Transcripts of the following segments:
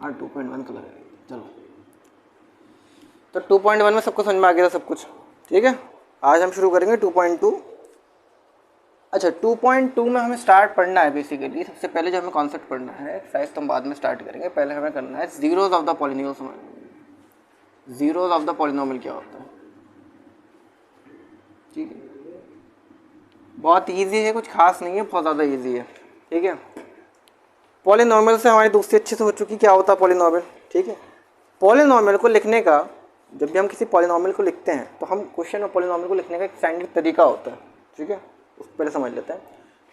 हाँ 2.1 का लगेगा। चलो तो 2.1 में सबको समझ में आ गया था सब कुछ, ठीक है। आज हम शुरू करेंगे 2.2। अच्छा 2.2 में हमें स्टार्ट पढ़ना है बेसिकली। सबसे पहले जो हमें कॉन्सेप्ट पढ़ना है, एक्सरसाइज तो हम बाद में स्टार्ट करेंगे, पहले हमें करना है zeros of the polynomial. Zeros of the polynomial क्या होता है, ठीक है। बहुत इजी है, कुछ खास नहीं है, बहुत ज़्यादा इजी है, ठीक है। पॉलिनोमियल से हमारी दोस्ती अच्छे से हो चुकी, क्या होता है पॉलिनोमियल, ठीक है। पॉलिनोमियल को लिखने का, जब भी हम किसी पॉलिनोमियल को लिखते हैं तो हम क्वेश्चन में पॉलिनोमियल को लिखने का एक स्टैंडर्ड तरीका होता है, ठीक है। उसको पहले समझ लेते हैं।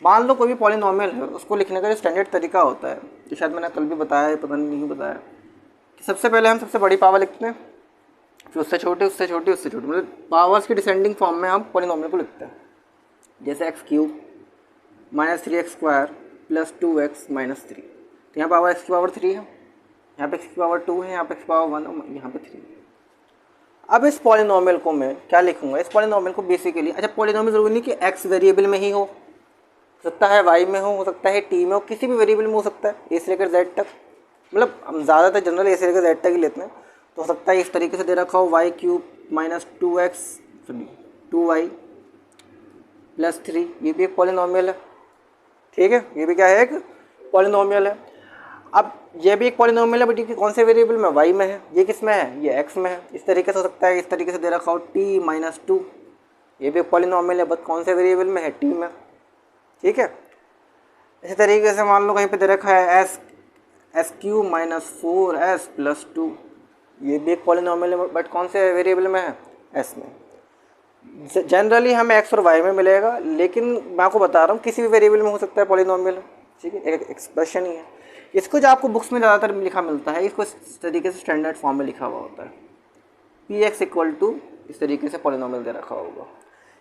मान लो कोई भी पॉलिनोमियल है, उसको लिखने का जो स्टैंडर्ड तरीका होता है, जो शायद मैंने कल भी बताया है, पता नहीं बताया, कि सबसे पहले हम सबसे बड़ी पावर लिखते हैं, फिर उससे छोटी, उससे छोटी, उससे छोटी, मतलब पावर्स की डिसेंडिंग फॉर्म में हम पॉलिनोमियल को लिखते हैं। जैसे x³ minus 3x² plus 2x minus 3, तो यहाँ पावर x की पावर 3 है, यहाँ पे x की पावर 2 है, यहाँ पे x की पावर 1 और यहाँ पे 3। अब इस पॉलिनोमियल को मैं क्या लिखूंगा, इस पॉलिनोमियल को बेसिकली, अच्छा पॉलिनोमियल जरूरी नहीं कि x वेरिएबल में ही हो सकता है, y में हो सकता है, t में हो, किसी भी वेरिएबल में हो सकता है, a से लेकर z तक। मतलब हम ज़्यादातर जनरल a से लेकर z तक ही लेते हैं। तो हो सकता है इस तरीके से दे रखा हो y³ माइनस 2y प्लस 3, ये भी एक पॉलिनोमियल है, ठीक है। ये भी क्या है, एक पॉलिनोमियल है। अब ये भी एक पॉलिनोमियल है, बट ये कौन से वेरिएबल में, y में है। ये किस में है, ये x में है। इस तरीके से हो सकता है, इस तरीके से दे रखा हो t माइनस 2, ये भी एक पॉलिनोमियल है, बट कौन से वेरिएबल में है, t में, ठीक है। इसी तरीके से मान लो कहीं पे दे रखा है s³ माइनस 4s प्लस 2, ये भी एक पॉलिनोमियल है, बट कौन से वेरिएबल में है, s में। जनरली हमें x और y में मिलेगा, लेकिन मैं आपको बता रहा हूँ किसी भी वेरिएबल में हो सकता है पॉलिनोमियल, ठीक है। एक एक्सप्रेशन ही है। इसको जो आपको बुक्स में ज़्यादातर लिखा मिलता है, इसको इस तरीके से स्टैंडर्ड फॉर्म में लिखा हुआ होता है, px इक्वल टू, इस तरीके से पॉलिनोमियल दे रखा होगा।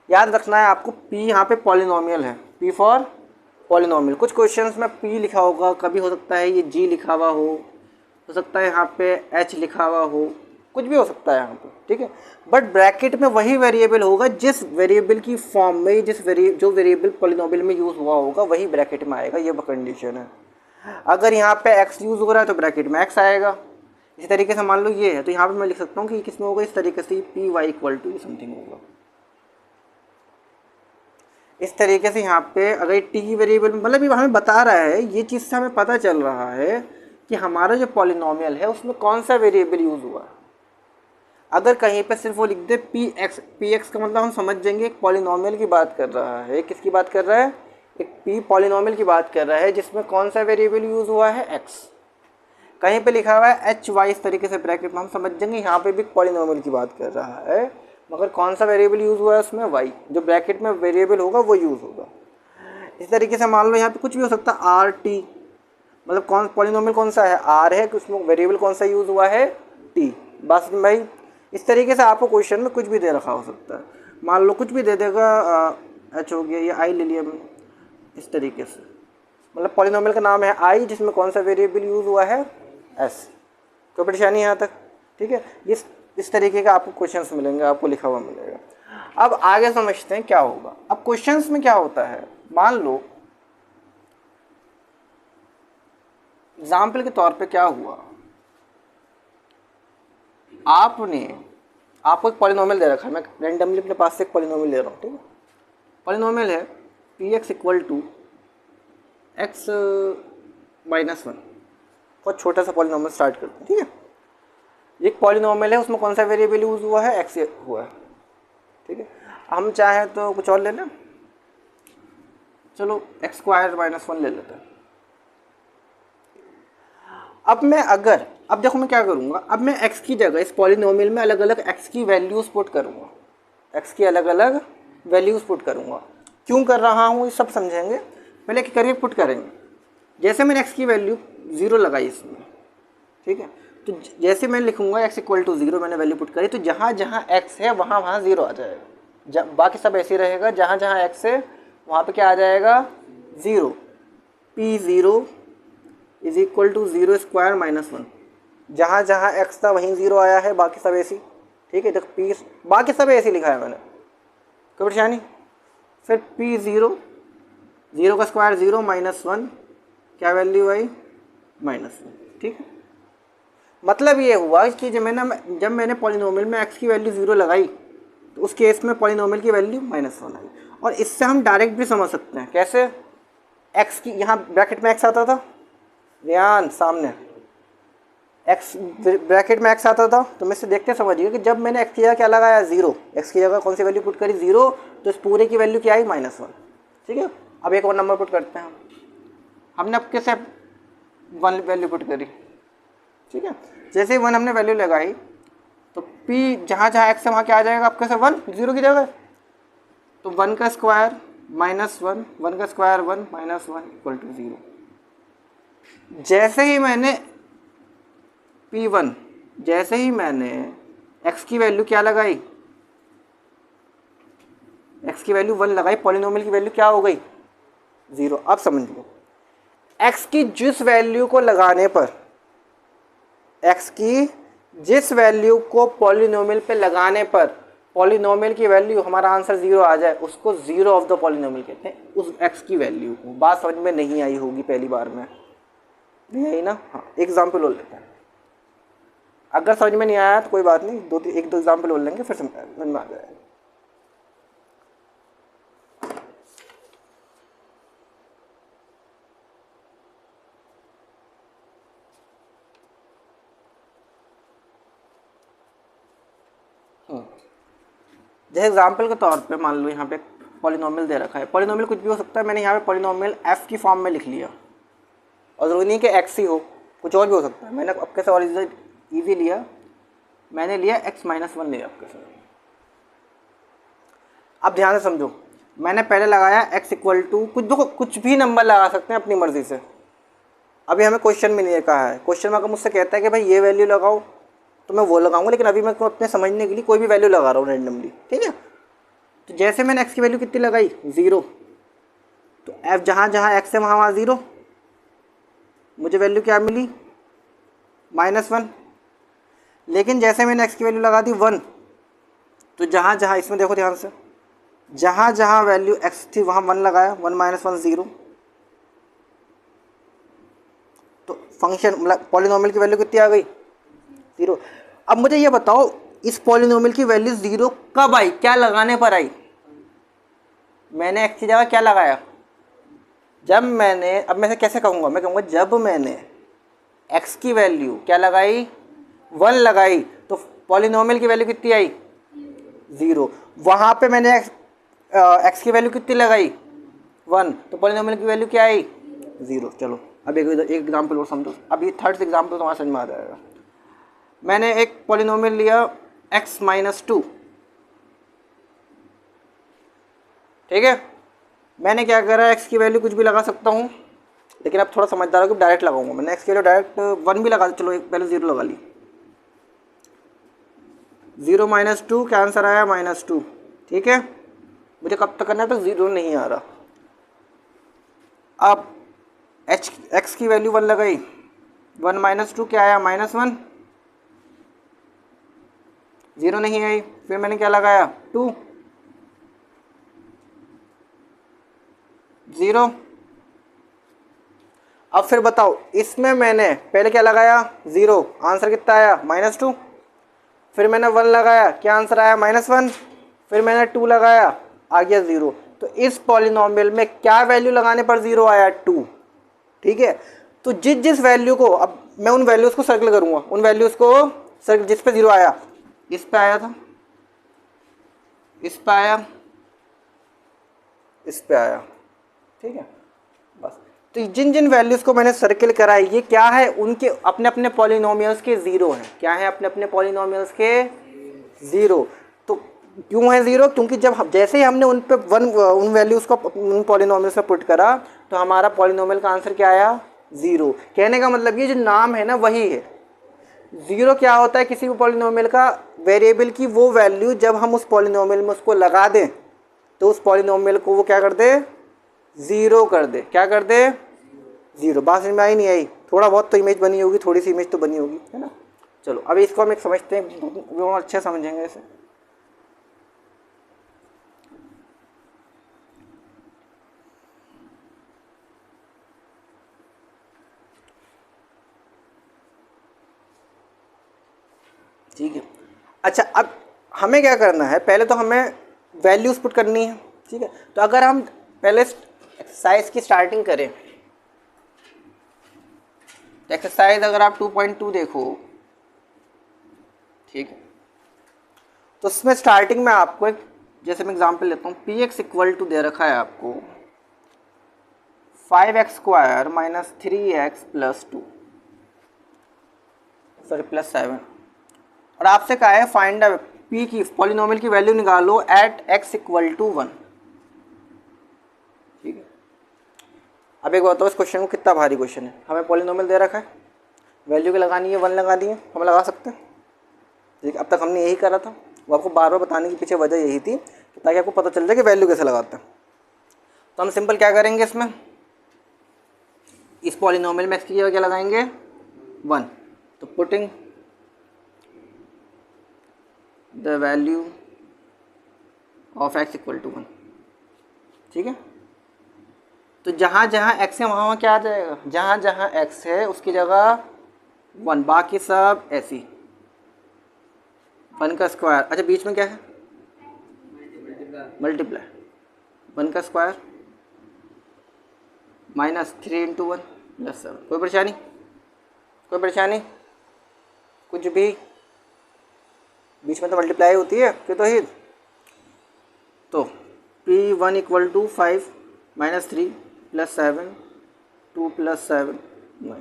याद रखना है आपको, p यहाँ पे पॉलिनोमियल है, p फॉर पॉलिनोमियल। कुछ क्वेश्चंस में p लिखा होगा, कभी हो सकता है ये g लिखा हुआ हो सकता है यहाँ पे h लिखा हुआ हो, कुछ भी हो सकता है यहाँ पे, ठीक है। बट ब्रैकेट में वही वेरिएबल होगा जिस वेरिएबल की फॉर्म में, जो वेरिएबल पॉलिनोमियल में यूज़ हुआ होगा वही ब्रैकेट में आएगा, ये कंडीशन है। अगर यहाँ पे x यूज़ हो रहा है तो ब्रैकेट में x आएगा। इसी तरीके से मान लो ये है, तो यहाँ पे मैं लिख सकता हूँ कि किस में होगा, इस तरीके से P Y equal to something होगा। इस तरीके से यहाँ पे अगर टी वेरिएबल, मतलब ये हमें बता रहा है, ये चीज़ से हमें पता चल रहा है कि हमारा जो पॉलिनोमियल है उसमें कौन सा वेरिएबल यूज़ हुआ है। अगर कहीं पे सिर्फ वो लिख दे पी एक्स का मतलब हम समझ जाएंगे एक पॉलिनोमियल की बात कर रहा है। किसकी बात कर रहा है, एक पी पॉलिनोमियल की बात कर रहा है जिसमें कौन सा वेरिएबल यूज़ हुआ है, एक्स। कहीं पे लिखा हुआ है एच वाई, इस तरीके से ब्रैकेट में हम समझ जाएंगे यहाँ पे भी पॉलिनोमियल की बात कर रहा है, मगर कौन सा वेरिएबल यूज़ हुआ है उसमें, वाई। जो ब्रैकेट में वेरिएबल होगा वो यूज़ होगा। इस तरीके से मान लो यहाँ पे कुछ भी हो सकता है, आर टी, मतलब कौन पॉलिनोमियल कौन सा है, आर है, कि उसमें वेरिएबल कौन सा यूज़ हुआ है, टी। बस भाई इस तरीके से आपको क्वेश्चन में कुछ भी दे रखा हो सकता है। मान लो कुछ भी दे देगा, एच हो गया, ये आई ले लिया, इस तरीके से, मतलब पॉलिनोमियल का नाम है आई जिसमें कौन सा वेरिएबल यूज़ हुआ है, एस। कोई परेशानी यहाँ तक, ठीक है। इस तरीके का आपको क्वेश्चंस मिलेंगे, आपको लिखा हुआ मिलेगा। अब आगे समझते हैं क्या होगा। अब क्वेश्चंस में क्या होता है, मान लो एग्जाम्पल के तौर पे क्या हुआ, आपको एक पॉलिनोमियल दे रखा है, मैं रैंडमली अपने पास से एक पॉलिनोमियल ले रहा हूँ, ठीक है। पॉलिनोमियल है P X equal to X minus 1। बहुत छोटा सा पॉलिनोमियल स्टार्ट करते हैं, ठीक है। एक पॉलिनोमियल है, उसमें कौन सा वेरिएबल यूज़ हुआ है, एक्स हुआ है, ठीक है। हम चाहें तो कुछ और ले लें, चलो एक्स स्क्वायर माइनस 1 ले लेते हैं। अब देखो मैं क्या करूँगा, अब मैं x की जगह इस पॉलिनोमियल में अलग अलग x की वैल्यूज़ पुट करूँगा, x की अलग अलग वैल्यूज़ पुट करूँगा। क्यों कर रहा हूँ ये सब समझेंगे, पहले क्या करेंगे, पुट करेंगे। जैसे मैंने x की वैल्यू 0 लगाई इसमें, ठीक है, तो जैसे मैं लिखूँगा x इक्वल टू 0, मैंने वैल्यू पुट करी, तो जहाँ जहाँ x है वहाँ वहाँ 0 आ जाएगा। बाकी सब ऐसे ही रहेगा, जहाँ जहाँ x है वहाँ पे क्या आ जाएगा, 0। p0 is equal to 0 square minus 1। जहाँ जहाँ x था वहीं 0 आया है, बाकी सब ऐसी, ठीक है। तो p, बाकी सब ऐसे लिखा है मैंने, कोई परेशानी। फिर p0, 0 का स्क्वायर 0 माइनस 1, क्या वैल्यू आई, -1, ठीक है। मतलब ये हुआ कि जब मैंने पॉलिनोमियल में x की वैल्यू 0 लगाई तो उस केस में पॉलिनोमियल की वैल्यू -1 आई। और इससे हम डायरेक्ट भी समझ सकते हैं। कैसे? x की यहाँ ब्रैकेट में x आता था, ध्यान सामने x ब्रैकेट में x आता था, तो मैं इससे देखते समझिए कि जब मैंने x की जगह क्या लगाया 0, x की जगह कौन सी वैल्यू पुट करी 0, तो इस पूरे की वैल्यू क्या आई -1। ठीक है, अब एक और नंबर पुट करते हैं। हमने अब कैसे 1 वैल्यू पुट करी, ठीक है, जैसे ही 1 हमने वैल्यू लगाई तो p जहाँ जहाँ x है वहाँ क्या आ जाएगा आपके से 1 0 की जगह, तो 1 का स्क्वायर -1, 1 का स्क्वायर 1 -1 इक्वल टू 0। जैसे ही मैंने P1 जैसे ही मैंने x की वैल्यू क्या लगाई, x की वैल्यू 1 लगाई, पॉलिनोमियल की वैल्यू क्या हो गई 0। अब समझ लो x की जिस वैल्यू को लगाने पर, x की जिस वैल्यू को पॉलिनोमियल पे लगाने पर पॉलिनोमियल की वैल्यू हमारा आंसर 0 आ जाए, उसको 0 ऑफ द पॉलिनोमियल कहते हैं, उस x की वैल्यू को। बात समझ में नहीं आई होगी पहली बार में, नहीं आई ना? हाँ, एग्जाम्पल बोल लेते हैं। अगर समझ में नहीं आया तो कोई बात नहीं, एक दो एग्जाम्पल बोल लेंगे फिर समझ में आ जाएगा। जैसे एग्जाम्पल के तौर पे मान लो यहाँ पे पॉलिनोमियल दे रखा है, पॉलिनोमियल कुछ भी हो सकता है, मैंने यहाँ पे पॉलिनोमियल f की फॉर्म में लिख लिया, और जरूरी नहीं कि x ही हो, कुछ और भी हो सकता है। मैंने आपके से और ईजी लिया, मैंने लिया x-1 लिया आपके से। अब ध्यान से समझो, मैंने पहले लगाया x इक्वल टू कुछ भी नंबर लगा सकते हैं अपनी मर्जी से। अभी हमें क्वेश्चन में नहीं कहा है, क्वेश्चन में अगर मुझसे कहता है कि भाई ये वैल्यू लगाओ तो मैं वो लगाऊंगा, लेकिन अभी मैं अपने समझने के लिए कोई भी वैल्यू लगा रहा हूँ रैंडमली, ठीक है। तो जैसे मैंने x की वैल्यू कितनी लगाई 0, तो f जहाँ जहाँ x है वहाँ वहाँ 0, मुझे वैल्यू क्या मिली -1। लेकिन जैसे मैंने x की वैल्यू लगा दी 1, तो जहाँ जहाँ इसमें देखो ध्यान से, जहाँ जहाँ वैल्यू x थी वहाँ 1 लगाया, 1 -1 0, तो फंक्शन मतलब पॉलिनोमियल की वैल्यू कितनी आ गई 0। अब मुझे ये बताओ इस पॉलिनोमियल की वैल्यू 0 कब आई, क्या लगाने पर आई? मैंने x की जगह क्या लगाया, जब मैंने, अब मैं कैसे कहूँगा, मैं कहूँगा जब मैंने x की वैल्यू क्या लगाई 1 लगाई, तो पॉलिनोमियल की वैल्यू कितनी आई 0। वहाँ पे मैंने x की वैल्यू कितनी लगाई 1, तो पॉलिनोमियल की वैल्यू क्या आई 0। चलो अब एक एग्जाम्पल और समझो, अब ये थर्ड एग्जाम्पल तुम्हारा समझ में आ जाएगा। मैंने एक पॉलिनोमियल लिया x-2, ठीक है। मैंने क्या करा, x की वैल्यू कुछ भी लगा सकता हूँ, लेकिन अब थोड़ा समझदार हो कि डायरेक्ट लगाऊंगा। मैंने x की वैल्यू डायरेक्ट 1 भी लगा, चलो एक पहले 0 लगा ली, 0 -2 क्या आंसर आया -2, ठीक है। मुझे कब तक करना है, तो 0 नहीं आ रहा। अब x की वैल्यू 1 लगाई, 1 -2 क्या आया -1, 0 नहीं आई। फिर मैंने क्या लगाया 2, 0। अब फिर बताओ इसमें मैंने पहले क्या लगाया 0, आंसर कितना आया -2। फिर मैंने 1 लगाया, क्या आंसर आया -1। फिर मैंने 2 लगाया, आ गया 0। तो इस पॉलिनोमियल में क्या वैल्यू लगाने पर 0 आया 2, ठीक है। तो जिस जिस वैल्यू को, अब मैं उन वैल्यूज़ को सर्कल करूंगा, उन वैल्यूज़ को सर्कल, जिस पे 0 आया, इस पे आया था, इस पे आया, इस पे आया, ठीक है बस। तो जिन जिन वैल्यूज़ को मैंने सर्किल करा है, ये क्या है, उनके अपने अपने पॉलिनोमियल्स के 0 हैं। क्या है, अपने अपने पॉलिनोमियल्स के 0। तो क्यों है 0, क्योंकि जब जैसे ही हमने उन पे उन वैल्यूज़ को उन पॉलिनोमियल्स में पुट करा, तो हमारा पॉलिनोमियल का आंसर क्या आया 0। कहने का मतलब ये जो नाम है ना वही है। 0 क्या होता है, किसी भी पॉलिनोमियल का वेरिएबल की वो वैल्यू जब हम उस पॉलिनोमियल में उसको लगा दें, तो उस पॉलिनोमियल को वो क्या कर दे 0 कर दे, क्या कर दे 0। बात समझ में आई नहीं आई? थोड़ा बहुत तो इमेज बनी होगी, थोड़ी सी इमेज तो बनी होगी, है ना। चलो अब इसको हम एक समझते हैं, वो अच्छे समझेंगे इसे। ठीक है। अच्छा, अब हमें क्या करना है, पहले तो हमें वैल्यूज पुट करनी है, ठीक है। तो अगर हम पहले एक्सरसाइज की स्टार्टिंग करें, तो एक्सरसाइज अगर आप 2.2 देखो, ठीक है, तो उसमें स्टार्टिंग में आपको एक, जैसे मैं एग्जांपल लेता हूँ, पी एक्स इक्वल टू दे रखा है आपको 5x square minus 3x plus 2, sorry plus 7, और आपसे कहा है फाइंड द पी की पॉलिनोमियल की वैल्यू निकालो एट x इक्वल टू 1, ठीक है। अब एक बताओ, इस क्वेश्चन को कितना भारी क्वेश्चन है, हमें पॉलिनोमियल दे रखा है, वैल्यू की लगानी है, 1 लगानी है, हम लगा सकते हैं, ठीक है। अब तक हमने यही करा था, वो आपको बार बार बताने की पीछे वजह यही थी कि ताकि आपको पता चल जाए कि वैल्यू कैसे लगाते हैं। तो हम सिंपल क्या करेंगे, इसमें इस पॉलिनोमियल में x की जगह क्या लगाएंगे 1, तो putting the value of x equal to 1, ठीक है। तो जहाँ जहाँ x है वहाँ क्या आ जाएगा, जहाँ जहाँ x है उसकी जगह 1, बाकी सब ऐसी 1 का स्क्वायर। अच्छा, बीच में क्या है, मल्टीप्लाई 1 का स्क्वायर माइनस 3 इंटू 1 प्लस 7। कोई परेशानी, कोई परेशानी, कुछ भी, बीच में तो मल्टीप्लाई होती है कि तो ही। तो P1 equal to 5 minus 3 plus 7 2 plus 7 9।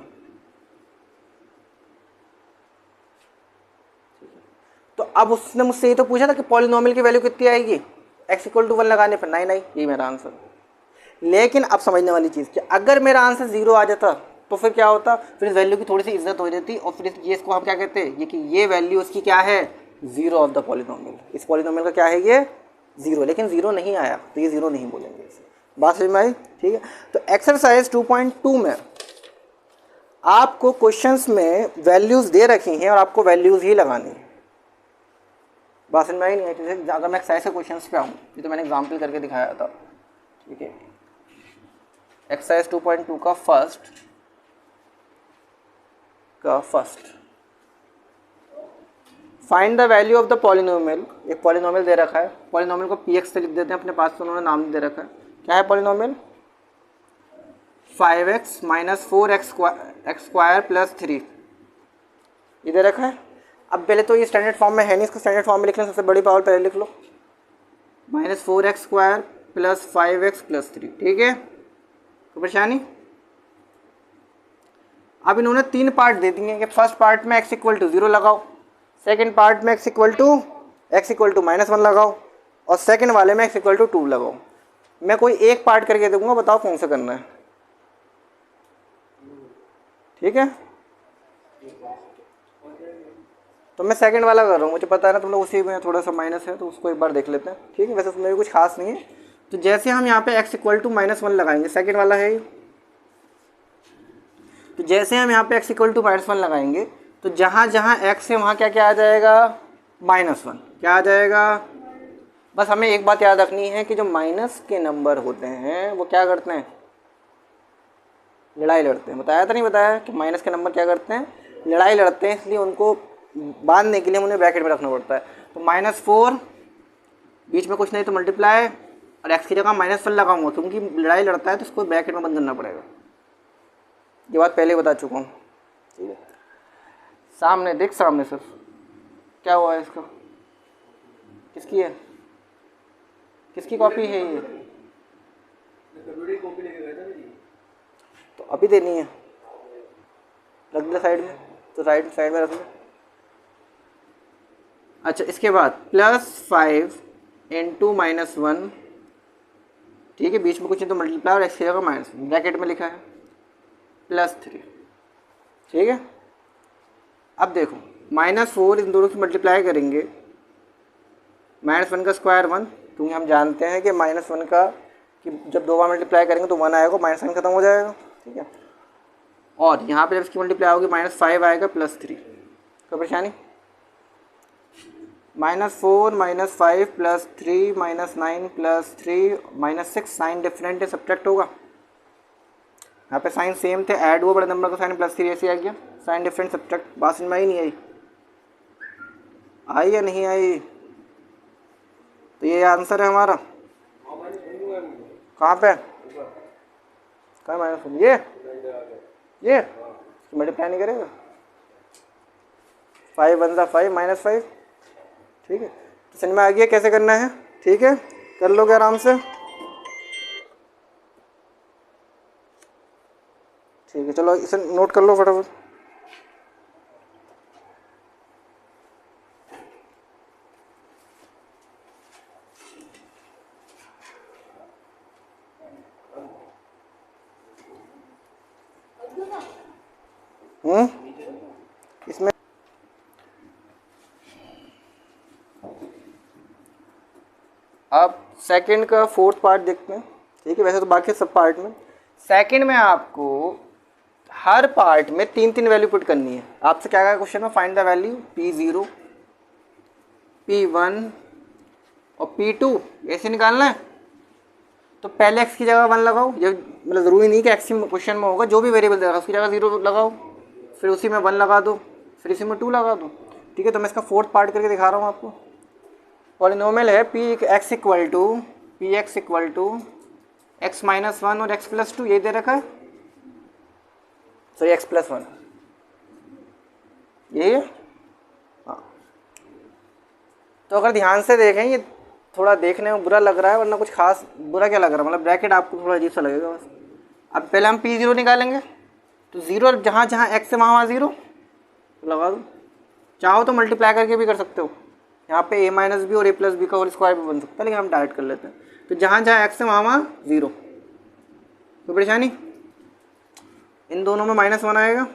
तो अब उसने मुझसे ये तो पूछा था कि पॉलिनोमियल की वैल्यू कितनी आएगी x इक्वल टू 1 लगाने पर, नहीं यही मेरा आंसर। लेकिन अब समझने वाली चीज़ कि अगर मेरा आंसर 0 आ जाता तो फिर क्या होता, फिर इस वैल्यू की थोड़ी सी इज्जत हो जाती, और फिर ये इसको हम क्या कहते हैं, ये कि ये वैल्यू उसकी क्या है, 0 ऑफ द पॉलिनोमियल। इस पॉलिनोमियल का क्या है ये 0, लेकिन 0 नहीं आया तो ये 0 नहीं बोलेंगे इसे। बात समझ में आई, ठीक है। तो एक्सरसाइज 2.2 में आपको क्वेश्चंस में वैल्यूज़ दे रखी हैं और आपको वैल्यूज़ ही लगानी है। बात समझ में आई नहीं आई? जैसे अगर मैं एक्सरसाइज के क्वेश्चंस पे आऊँ, ये तो मैंने एग्जाम्पल करके दिखाया था, ठीक है। एक्सरसाइज 2.2 का first find the value of the polynomial. एक पॉलिनोमियल दे रखा है, पॉलिनोमियल को px से लिख देते हैं अपने पास, तो उन्होंने नाम दे रखा है, क्या है polynomial 5x minus 4x square plus 3, ये दे रखा है। अब पहले तो ये स्टैंडर्ड फॉर्म में है नहीं, इसको स्टैंडर्ड फॉर्म में लिखना, सबसे बड़ी पावर पहले लिख लो, minus 4x square plus 5x plus 3, ठीक है। कोई परेशानी। अब इन्होंने 3 पार्ट दे दिए कि फर्स्ट पार्ट में x इक्वल टू 0 लगाओ, सेकंड पार्ट में x इक्वल टू माइनस 1 लगाओ, और सेकंड वाले में x इक्वल टू 2 लगाओ। मैं कोई एक पार्ट करके दूंगा, बताओ कौन सा करना है, ठीक है। तो मैं सेकंड वाला कर रहा हूँ, मुझे पता है ना तुम लोग उसी में थोड़ा सा माइनस है, तो उसको एक बार देख लेते हैं, ठीक है। वैसे उसमें भी कुछ खास नहीं है। तो जैसे हम यहाँ पे x इक्वल टू माइनस 1 लगाएंगे, सेकंड वाला है ये, तो जैसे हम यहाँ पे x इक्वल टू माइनस 1 लगाएंगे, तो जहाँ जहाँ x है वहाँ क्या क्या आ जाएगा, -1 क्या आ जाएगा। बस हमें एक बात याद रखनी है कि जो माइनस के नंबर होते हैं वो क्या करते हैं, लड़ाई लड़ते हैं। बताया था नहीं बताया कि माइनस के नंबर क्या करते हैं, लड़ाई लड़ते हैं, इसलिए उनको बांधने के लिए उन्हें ब्रैकेट में रखना पड़ता है। तो -4 बीच में कुछ नहीं तो मल्टीप्लाई, और x की जगह -1 लगाऊंगा क्योंकि लड़ाई लड़ता है तो इसको ब्रैकेट में बंद करना पड़ेगा। ये बात पहले बता चुका हूँ, ठीक है। सामने देख, सामने सर क्या हुआ है इसका, किसकी है, किसकी कॉपी है ये, तो अभी देनी है, रख दे साइड में, तो राइट साइड में रख लो। अच्छा, इसके बाद +5 इंटू -1, ठीक है, बीच में कुछ नहीं तो मल्टीप्लाई, और x की जगह माइनस, ब्रैकेट में लिखा है +3, ठीक है। अब देखो -4 इन दोनों की मल्टीप्लाई करेंगे, -1 का स्क्वायर 1, क्योंकि हम जानते हैं कि -1 का कि जब 2 बार मल्टीप्लाई करेंगे तो 1 आएगा, -1 खत्म हो जाएगा, ठीक है। और यहाँ पे जब इसकी मल्टीप्लाई होगी -5 आएगा +3, कोई परेशानी। -4 -5 +3 -9 +3 -6, साइन डिफरेंट है, सब्ट्रैक्ट होगा। यहाँ पे साइन सेम थे, ऐड हुआ बड़े नंबर का साइन +3 ऐसे आ गया, साइन डिफरेंट सब्ट्रैक्ट। बात समझ में ही नहीं आई, आई या नहीं आई? तो ये आंसर है हमारा। कहाँ पे? कहाँ माइनस वन? ये मल्टीप्लाई नहीं करेगा? 5 वन ज़ा 5 -5। ठीक है, तो समझ में आ गया कैसे करना है। ठीक है, कर लोगे आराम से। ठीक है, चलो इसे नोट कर लो फटाफट। इसमें आप सेकंड का फोर्थ पार्ट देखते हैं। ठीक है, वैसे तो बाकी सब पार्ट में, सेकंड में आपको हर पार्ट में 3 वैल्यू पुट करनी है। आपसे क्या कहा क्वेश्चन में? Find the value P0, P1 और P2 ऐसे निकालना है। तो पहले x की जगह 1 लगाओ, ये मतलब ज़रूरी नहीं कि x क्वेश्चन में होगा, जो भी वेरिएबल देगा उसकी जगह 0 लगाओ, फिर उसी में 1 लगा दो, फिर इसी में 2 लगा दो। ठीक है, तो मैं इसका फोर्थ पार्ट करके दिखा रहा हूँ आपको। पॉलिनोमियल है Px equal to x minus 1 और x प्लस 2, ये दे रखा है, सॉरी x प्लस 1, यही है। हाँ, तो अगर ध्यान से देखें, ये थोड़ा देखने में बुरा लग रहा है, वरना कुछ खास बुरा क्या लग रहा है, मतलब ब्रैकेट आपको थोड़ा अजीब सा लगेगा बस। अब पहले हम P0 निकालेंगे, तो 0 जहाँ जहाँ x है वहाँ 0 लगा दो। चाहो तो मल्टीप्लाई करके भी कर सकते हो, यहाँ पे a माइनस बी और a प्लस बी का होल स्क्वायर भी बन सकता है, लेकिन हम डायरेक्ट कर लेते हैं। तो जहाँ जहाँ x है वहाँ 0, कोई परेशानी? इन दोनों में -1 आएगा,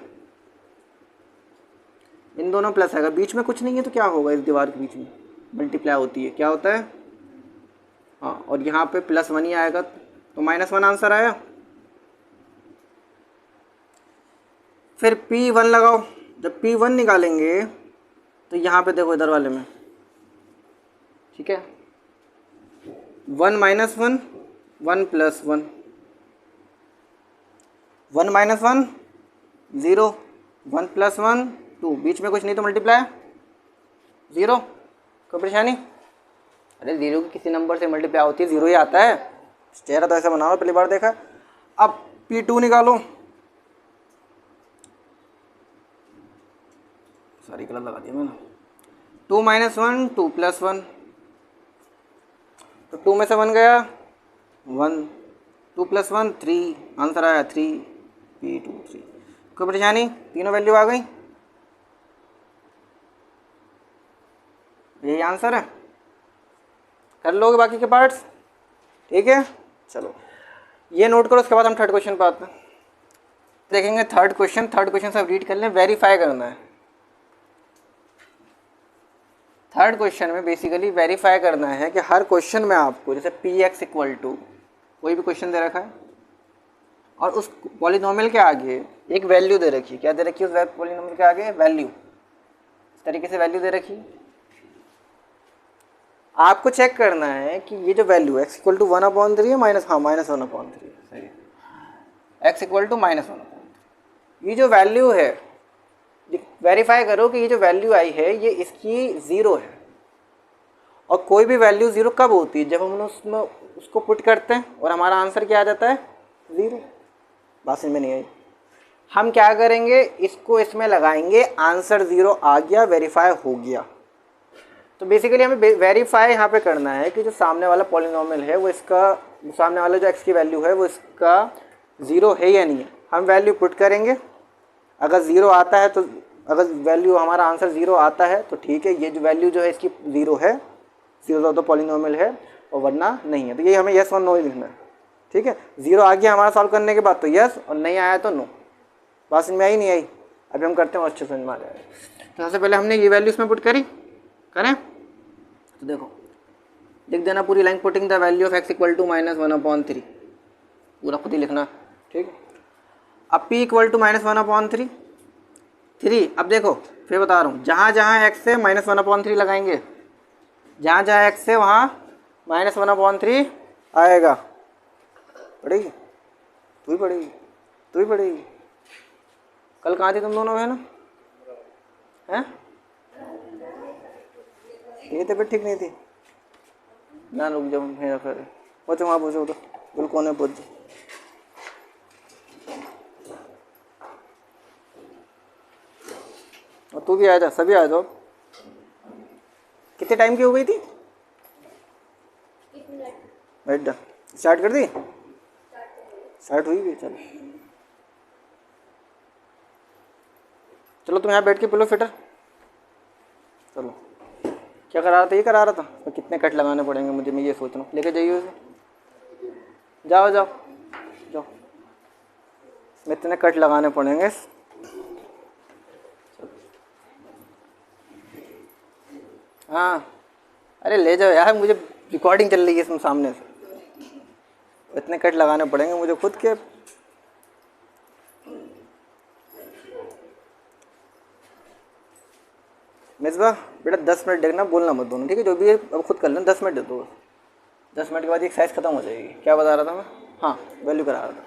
इन दोनों प्लस आएगा, बीच में कुछ नहीं है तो क्या होगा? इस दीवार के बीच में मल्टीप्लाई होती है, क्या होता है? हाँ, और यहाँ पे +1 ही आएगा, तो -1 आंसर आया। फिर P1 लगाओ, जब P1 निकालेंगे तो यहाँ पे देखो इधर वाले में, ठीक है, 1 -1 1 + 1, 1 - 1 0, 1 + 1 2, बीच में कुछ नहीं तो मल्टीप्लाई 0, कोई परेशानी? अरे 0 की किसी नंबर से मल्टीप्लाई होती है, 0 ही आता है। चेहरा तो ऐसा बनाओ, पहली बार देखा। अब P2 निकालो, सॉरी गलत लगा दिया मैंने, 2 - 1 2 + 1, तो 2 में से 1 गया 1, 2 + 1 3, आंसर आया 3, P2 3। कोई परेशानी? तीनों वैल्यू आ गई, यही आंसर है। कर लोगे बाकी के पार्ट्स? ठीक है, चलो ये नोट करो, उसके बाद हम थर्ड क्वेश्चन पर आते हैं। देखेंगे थर्ड क्वेश्चन सब रीड कर लें, वेरीफाई करना है। थर्ड क्वेश्चन में बेसिकली वेरीफाई करना है कि हर क्वेश्चन में आपको, जैसे Px इक्वल टू कोई भी क्वेश्चन दे रखा है और उस पॉलिनोमियल के आगे एक वैल्यू दे रखी है, क्या दे रखी है उस पॉलिनोमियल के आगे? वैल्यू। इस तरीके से वैल्यू दे रखी है, आपको चेक करना है कि ये जो वैल्यू x इक्वल टू 1/3 है, -1/3, सही, x इक्वल टू -1/3, ये जो वैल्यू है, वेरीफाई करो कि ये जो वैल्यू आई है ये इसकी 0 है। और कोई भी वैल्यू 0 कब होती है? जब हम उसमें उसको पुट करते हैं और हमारा आंसर क्या आ जाता है? 0। बात समझ में नहीं आई? हम क्या करेंगे, इसको इसमें लगाएंगे, आंसर 0 आ गया, वेरीफाई हो गया। तो बेसिकली हमें वेरीफाई यहाँ पे करना है कि जो सामने वाला पॉलिनोमियल है वो इसका, सामने वाला जो x की वैल्यू है वो इसका 0 है या नहीं है। हम वैल्यू पुट करेंगे, अगर 0 आता है तो, अगर वैल्यू हमारा आंसर 0 आता है तो ठीक है, ये जो वैल्यू जो है इसकी 0 है, 0 तो पॉलिनोमियल है, और वरना नहीं है। तो ये हमें यस और नो ही लिखना है। ठीक है, 0 आ गया हमारा सॉल्व करने के बाद तो यस, और नहीं आया तो नो। बात समझ में आई नहीं आई? अभी हम करते हैं और अच्छे समझ में आ जाएगा। तो सबसे पहले हमने ये वैल्यू इसमें पुट करी, करें तो देखो लिख देना पूरी line, putting the value of x equal to -1/3, पूरा खुद ही लिखना। ठीक है, अब p इक्वल टू -1/3, 3। अब देखो फिर बता रहा हूँ, जहाँ जहाँ x है -1/3 लगाएंगे, जहाँ जहाँ x है वहाँ -1/3 आएगा। पढ़ेगी तू ही पढ़ेगी, तू ही पढ़ेगी। कल कहाँ थी तुम दोनों बहनों? हैं ये तबीयत ठीक नहीं थी ना, रुक जाओ मेरा फिर पहुँचो वहाँ पहुँचो, तो बिल्कुल कोने पहुँच जाओ। और तू भी आ जा, सभी आ जाओ। कितने टाइम की हो गई थी? बैठ जा, स्टार्ट कर दी? स्टार्ट हुई भी, चलो चलो तुम यहाँ बैठ के पिलो फिटर। चलो क्या करा रहा था? ये करा रहा था। तो कितने कट लगाने पड़ेंगे मुझे, मैं ये सोच रहा हूँ। लेके जाइए उसे, जाओ जाओ जाओ, मैं इतने कट लगाने पड़ेंगे। हाँ अरे ले जाओ यार, मुझे रिकॉर्डिंग चल रही है इसमें सामने से, इतने कट लगाने पड़ेंगे मुझे खुद के। मिसबा बेटा 10 मिनट देखना, बोलना मत दोनों, ठीक है? जो भी है अब खुद कर लेना, 10 मिनट दे दो। 10 मिनट के बाद एक्सरसाइज खत्म हो जाएगी। क्या बता रहा था मैं? हाँ वैल्यू करा रहा था।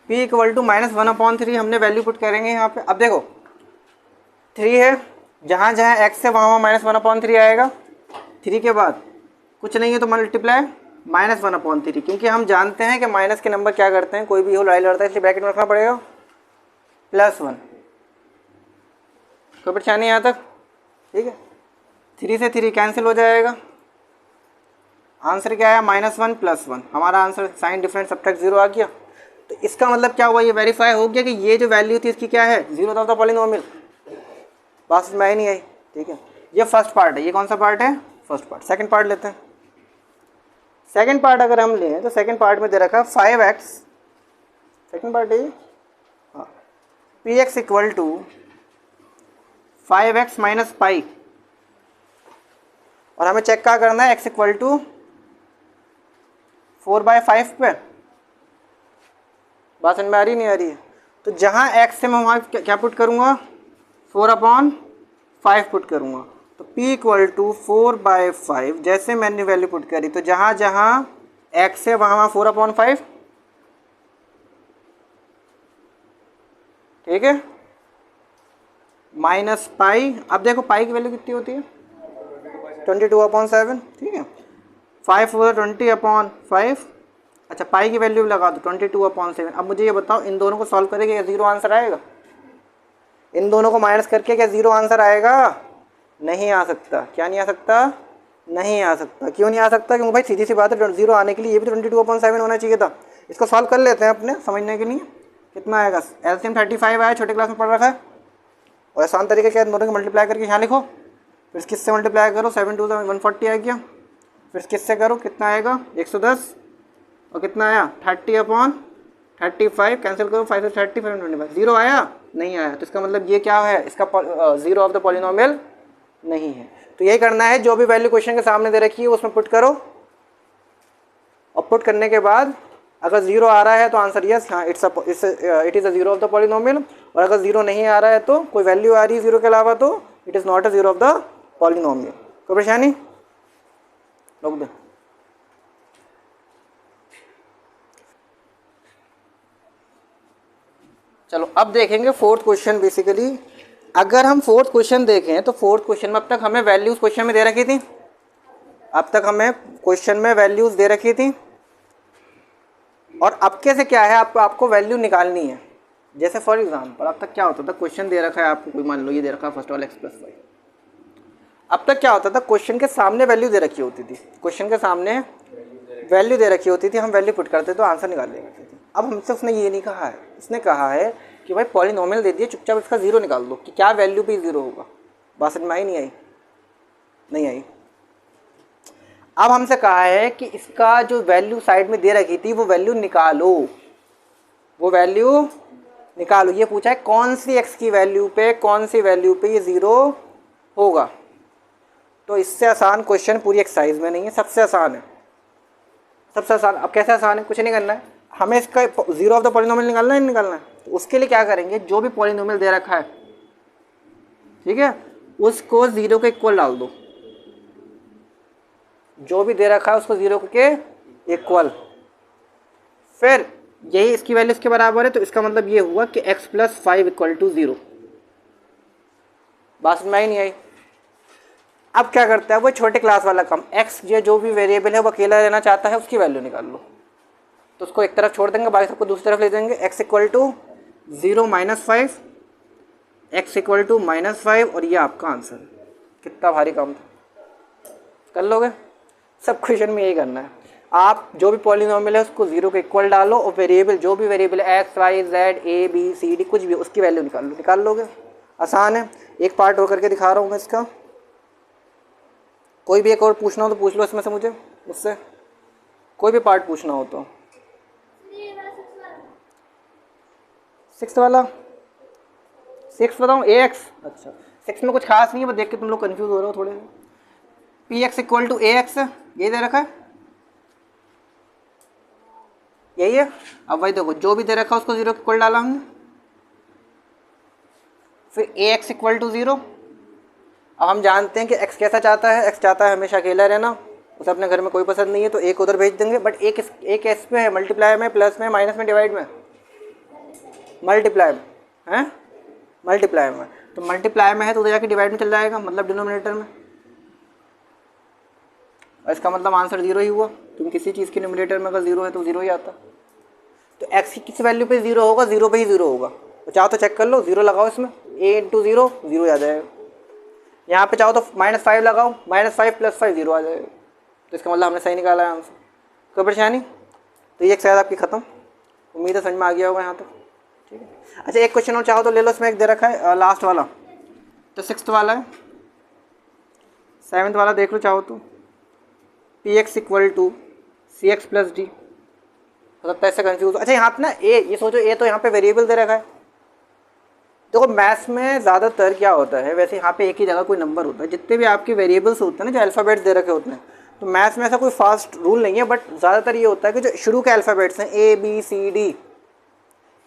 p इक्वल टू -1/3 हमने वैल्यू पुट करेंगे यहाँ पे। अब देखो 3 है, जहाँ जहाँ x है वहाँ वहाँ -1/3 आएगा। 3 के बाद कुछ नहीं है तो मल्टीप्लाई -1/3, क्योंकि हम जानते हैं कि माइनस के नंबर क्या करते हैं, कोई भी हो लड़ाई लड़ता है, इसलिए ब्रैकेट में रखना पड़ेगा +1। कोई परेशानी यहाँ तक? ठीक है, 3 से 3 कैंसिल हो जाएगा। आंसर क्या आया? -1 +1। हमारा आंसर साइन डिफरेंस सब्ट्रैक्ट 0 आ गया। तो इसका मतलब क्या हुआ? ये वेरीफाई हो गया कि ये जो वैल्यू थी इसकी क्या है? 0 ऑफ द पॉलिनोमियल। बात में आई नहीं आई? ठीक है, ये फर्स्ट पार्ट है। ये कौन सा पार्ट है? First part. सेकंड पार्ट लेते हैं। सेकंड पार्ट अगर हम लें तो सेकंड पार्ट में दे रखा 5x, सेकंड पार्ट है हाँ, px equal to 5x minus pi, और हमें चेक क्या करना है? x इक्वल टू 4/5 पे। बात समझ में आ रही नहीं आ रही है? तो जहाँ x है मैं वहाँ क्या पुट करूँगा? 4/5 पुट करूँगा। तो p इक्वल टू 4/5 जैसे मैंने वैल्यू पुट करी, तो जहाँ जहाँ x है वहाँ वहाँ 4/5। ठीक है, माइनस पाई। अब देखो पाई की वैल्यू कितनी होती है? 22/7। ठीक है, 5 4 20/5। अच्छा पाई की वैल्यू लगा दो 22/7। अब मुझे ये बताओ, इन दोनों को सॉल्व करेंगे क्या 0 आंसर आएगा? इन दोनों को माइनस करके क्या 0 आंसर आएगा? नहीं आ सकता। क्या नहीं आ सकता? नहीं आ सकता। क्यों नहीं आ सकता? क्योंकि भाई सीधी सी बात है, 0 आने के लिए ये भी 22/7 होना चाहिए था। इसको सॉल्व कर लेते हैं अपने समझने के लिए। कितना आएगा? एलसीएम 35 आया, छोटे क्लास में पढ़ रखा है। और आसान तरीके क्या है, दोनों को मल्टीप्लाई करके यहाँ लिखो, फिर किससे मल्टीप्लाई करो? 7 2 140 आ गया। फिर किससे करो? कितना आएगा? 110। और कितना आया? 30/35। कैंसिल करो, 5 से 30 5 25। 0 आया? नहीं आया। तो इसका मतलब ये क्या है? इसका 0 ऑफ द पॉलिनोमियल नहीं है। तो यही करना है, जो भी वैल्यू क्वेश्चन के सामने दे रखी है उसमें पुट करो, और पुट करने के बाद अगर 0 आ रहा है तो आंसर यस, हाँ it is a 0 of the polynomial. और अगर 0 नहीं आ रहा है तो कोई वैल्यू आ रही है 0 के अलावा, तो it is not a 0 of the polynomial. कोई परेशानी? रोक दे। चलो अब देखेंगे फोर्थ क्वेश्चन। बेसिकली अगर हम फोर्थ क्वेश्चन देखें तो फोर्थ क्वेश्चन में अब तक हमें वैल्यूज क्वेश्चन में दे रखी थी, अब तक हमें क्वेश्चन में वैल्यूज दे रखी थी। और अब कैसे क्या है, आपको वैल्यू निकालनी है। जैसे फॉर एग्जांपल अब तक क्या होता था, क्वेश्चन दे रखा है आपको, कोई मान लो ये दे रखा है फर्स्ट ऑल x + 5। अब तक क्या होता था, क्वेश्चन के सामने वैल्यू दे रखी होती थी, क्वेश्चन के सामने वैल्यू दे रखी होती थी, हम वैल्यू पुट करते तो आंसर निकाल लेते थे। अब हमसे उसने ये नहीं कहा है, उसने कहा है कि भाई पॉलिनोमियल दे दिए, चुपचाप इसका 0 निकाल दो कि क्या वैल्यू पे 0 होगा। बात समझ में आई नहीं आई? नहीं आई। अब हमसे कहा है कि इसका जो वैल्यू साइड में दे रखी थी वो वैल्यू निकालो, वो वैल्यू निकालो। ये पूछा है कौन सी x की वैल्यू पे, कौन सी वैल्यू पे ये 0 होगा। तो इससे आसान क्वेश्चन पूरी एक्सरसाइज में नहीं है, सबसे आसान है, सबसे आसान। अब कैसे आसान है? कुछ नहीं करना है, हमें इसका 0 ऑफ द पॉलिनोमियल निकालना है, नहीं निकालना है। तो उसके लिए क्या करेंगे, जो भी पॉलिनोमियल दे रखा है, ठीक है, उसको 0 के इक्वल डाल दो। जो भी दे रखा है उसको 0 के इक्वल। फिर यही इसकी वैल्यू इसके बराबर है, तो इसका मतलब ये हुआ कि x + 5 = 0। बात समझ में आई नहीं आई? अब क्या करता है वो छोटे क्लास वाला काम, एक्स ये जो भी वेरिएबल है वो अकेला रहना चाहता है, उसकी वैल्यू निकाल लो। तो उसको एक तरफ छोड़ देंगे, बाकी सबको दूसरी तरफ ले जाएंगे। X equal to 0 -5, X equal to -5, और ये आपका आंसर। कितना भारी काम था, कर लोगे? सब क्वेश्चन में यही करना है। आप जो भी पॉलिनोमियल है उसको 0 के इक्वल डालो और वेरिएबल जो भी वेरिएबल है X Y Z A B C D कुछ भी उसकी वैल्यू निकाल लो, निकाल लोगे। आसान है। एक पार्ट और करके दिखा रहा हूँ मैं इसका। कोई भी एक और पूछना हो तो पूछ लो इसमें से, मुझसे कोई भी पार्ट पूछना हो तो। 6 वाला 6 बताऊँ ए एक्स। अच्छा 6 में कुछ खास नहीं है, बस देख के तुम लोग कंफ्यूज हो रहे हो थोड़े से। P X equal to A X ये दे रखा है, यही है। अब वही देखो जो भी दे रखा है उसको 0 के इक्वल डाला हमने, फिर ए एक्स इक्वल टू 0। अब हम जानते हैं कि एक्स कैसा चाहता है, एक्स चाहता है हमेशा अकेला रहना, उसे अपने घर में कोई पसंद नहीं है, तो एक उधर भेज देंगे। बट एक एस में है, मल्टीप्लाई में, प्लस में, माइनस में, डिवाइड में, मल्टीप्लाई में है, मल्टीप्लाई में। तो मल्टीप्लाई में है तो उधर जाके डिवाइड में चल जाएगा, मतलब डिनोमिनेटर में। और इसका मतलब आंसर 0 ही हुआ। तुम किसी चीज़ के न्यूमरेटर में अगर 0 है तो 0 ही आता। तो एक्स की किस वैल्यू पे 0 होगा, 0 पे ही 0 होगा। तो चाहो तो चेक कर लो, 0 लगाओ इसमें, a इंटू 0 0 आ जाएगा। यहाँ पे चाहो तो -5 लगाओ, -5 + 5 0 आ जाएगा। तो इसका मतलब हमने सही निकाला है आंसर। कोई परेशानी? तो ये शायद आपकी ख़त्म। उम्मीद है समझ में आ गया होगा यहाँ तक। ठीक है। अच्छा एक क्वेश्चन और चाहो तो ले लो, इसमें एक दे रखा है लास्ट वाला, तो 6th वाला है। 7th वाला देख लो चाहो तो, P X equal to C X plus D. हो सकता है इससे कन्फ्यूज। अच्छा यहाँ पे ना ए, ये सोचो ए तो यहाँ पे वेरिएबल दे रखा है। देखो मैथ्स में ज़्यादातर क्या होता है, वैसे यहाँ पे एक ही जगह कोई नंबर होता है, जितने भी आपके वेरिएबल्स होते हैं ना जो अल्फ़ाबेट्स दे रखे होते हैं, तो मैथ्स में ऐसा कोई फास्ट रूल नहीं है, बट ज़्यादातर ये होता है कि जो शुरू के अल्फ़ाबेट्स हैं ए बी सी डी,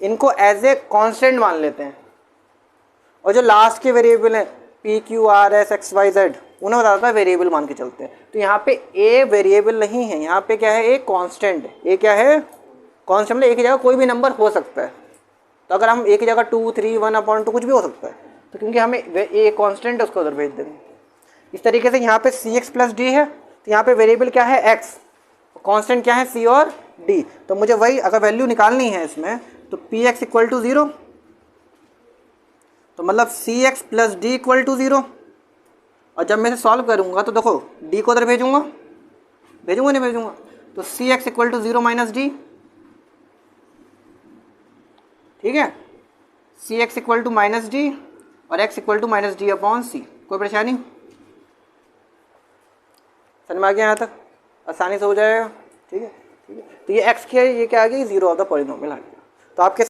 इनको एज ए कॉन्स्टेंट मान लेते हैं, और जो लास्ट के वेरिएबल हैं P Q R S X Y Z, उन्हें ज़्यादातर वेरिएबल मान के चलते हैं। तो यहाँ पे ए वेरिएबल नहीं है, यहाँ पे क्या है, ए कांस्टेंट है। ए क्या है, कांस्टेंट, मतलब एक ही जगह कोई भी नंबर हो सकता है। तो अगर हम एक ही जगह 2 3 1/2 कुछ भी हो सकता है, तो क्योंकि हमें ए कांस्टेंट है उसको उधर भेज देंगे। इस तरीके से यहाँ पे सी एक्स प्लस डी है, तो यहाँ पे वेरिएबल क्या है, एक्स, कांस्टेंट क्या है, सी और डी। तो मुझे वही अगर वैल्यू निकालनी है इसमें, तो पी एक्स इक्वल टू 0, तो मतलब C X plus D equal to 0। और जब मैं इसे सॉल्व करूँगा तो देखो डी को उधर भेजूँगा नहीं भेजूँगा, तो C X equal to 0 minus D. ठीक है, C X equal to minus D और X equal to minus D upon C. कोई परेशानी? समझ में आ गया यहाँ तक? आसानी से हो जाएगा। ठीक है। तो ये एक्स क्या है, ये क्या आ गया, 0 ऑफ द पॉलिनोमियल आ गया। तो आपके